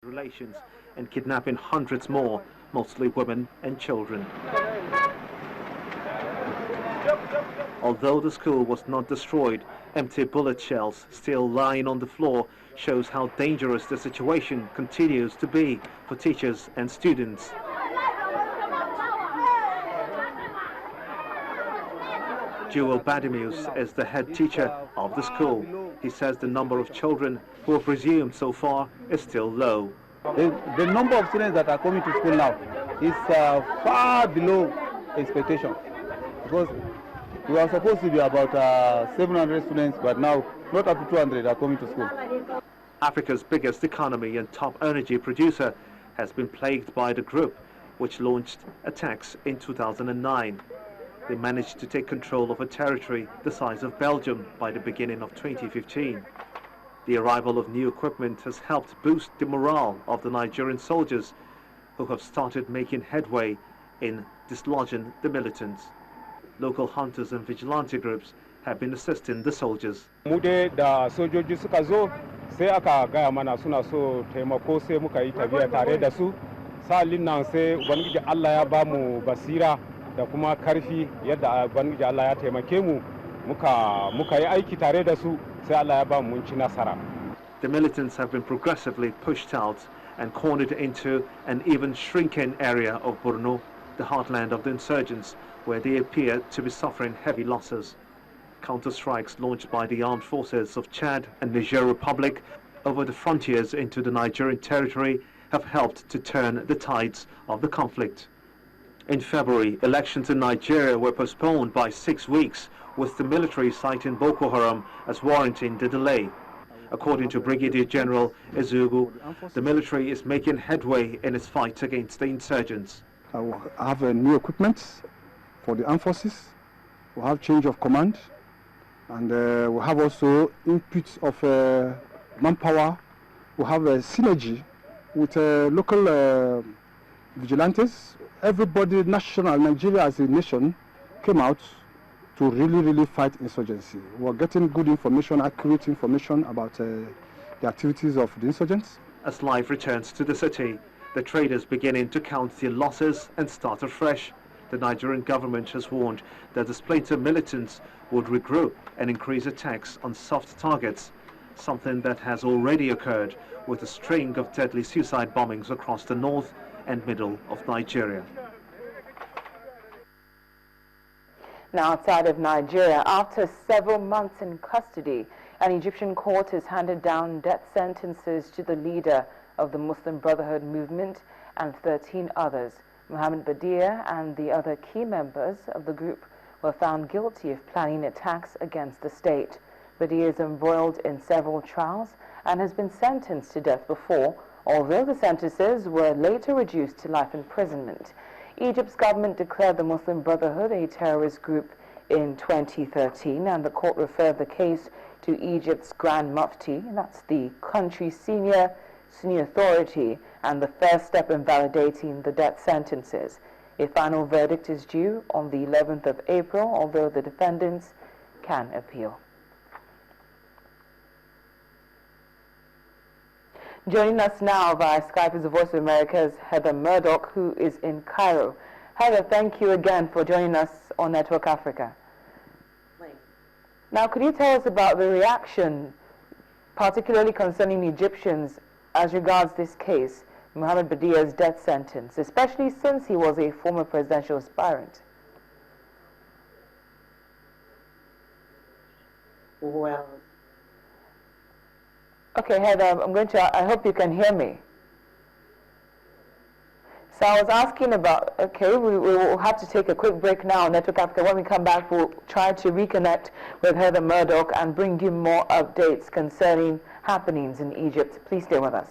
relations and kidnapping hundreds more, mostly women and children. Although the school was not destroyed, empty bullet shells still lying on the floor shows how dangerous the situation continues to be for teachers and students. Jewel Badimus is the head teacher of the school. He says the number of children who are presumed so far is still low. The number of students that are coming to school now is far below expectation, because we are supposed to be about 700 students, but now not up to 200 are coming to school. Africa's biggest economy and top energy producer has been plagued by the group, which launched attacks in 2009. They managed to take control of a territory the size of Belgium by the beginning of 2015. The arrival of new equipment has helped boost the morale of the Nigerian soldiers, who have started making headway in dislodging the militants. Local hunters and vigilante groups have been assisting the soldiers. Mude da sojoji suka zo sai aka gaya mana suna so taimako sai muka yi tafiya tare da su. Sa'ilin nan sai Ubangiji Allah ya ba mu basira da kuma karfi yadda Ubangiji Allah ya taimake mu muka yi aiki tare da su sai Allah ya ba mu mun ci nasara. The militants have been progressively pushed out and cornered into an even shrinking area of Borno, the heartland of the insurgents, where they appear to be suffering heavy losses. Counter-strikes launched by the armed forces of Chad and Niger Republic over the frontiers into the Nigerian territory have helped to turn the tides of the conflict. In February, elections in Nigeria were postponed by 6 weeks, with the military citing Boko Haram as warranting the delay. According to Brigadier General Ezugu, the military is making headway in its fight against the insurgents. We have new equipment for the armed forces, we have change of command, and we have also inputs of manpower. We have a synergy with local vigilantes. Everybody, national Nigeria as a nation, came out to really fight insurgency. We're getting good information, accurate information about the activities of the insurgents. As life returns to the city, the traders beginning to count their losses and start afresh. The Nigerian government has warned that the splinter militants would regroup and increase attacks on soft targets, something that has already occurred with a string of deadly suicide bombings across the north and middle of Nigeria. Now, outside of Nigeria, after several months in custody, an Egyptian court has handed down death sentences to the leader of the Muslim Brotherhood movement and 13 others. Mohammed Badia and the other key members of the group were found guilty of planning attacks against the state. Badia is embroiled in several trials and has been sentenced to death before, although the sentences were later reduced to life imprisonment. Egypt's government declared the Muslim Brotherhood a terrorist group in 2013, and the court referred the case to Egypt's Grand Mufti, that's the country's senior Sunni authority, and the first step in validating the death sentences. A final verdict is due on the 11th of April, although the defendants can appeal. Joining us now via Skype is the Voice of America's Heather Murdoch, who is in Cairo. Heather, thank you again for joining us on Network Africa. Now, could you tell us about the reaction, particularly concerning Egyptians, as regards this case, Mohammed Badia's death sentence, especially since he was a former presidential aspirant? Well, okay, Heather, I hope you can hear me. So I was asking about, okay, we will have to take a quick break now on Network Africa. When we come back, we'll try to reconnect with Heather Murdoch and bring you more updates concerning happenings in Egypt. Please stay with us.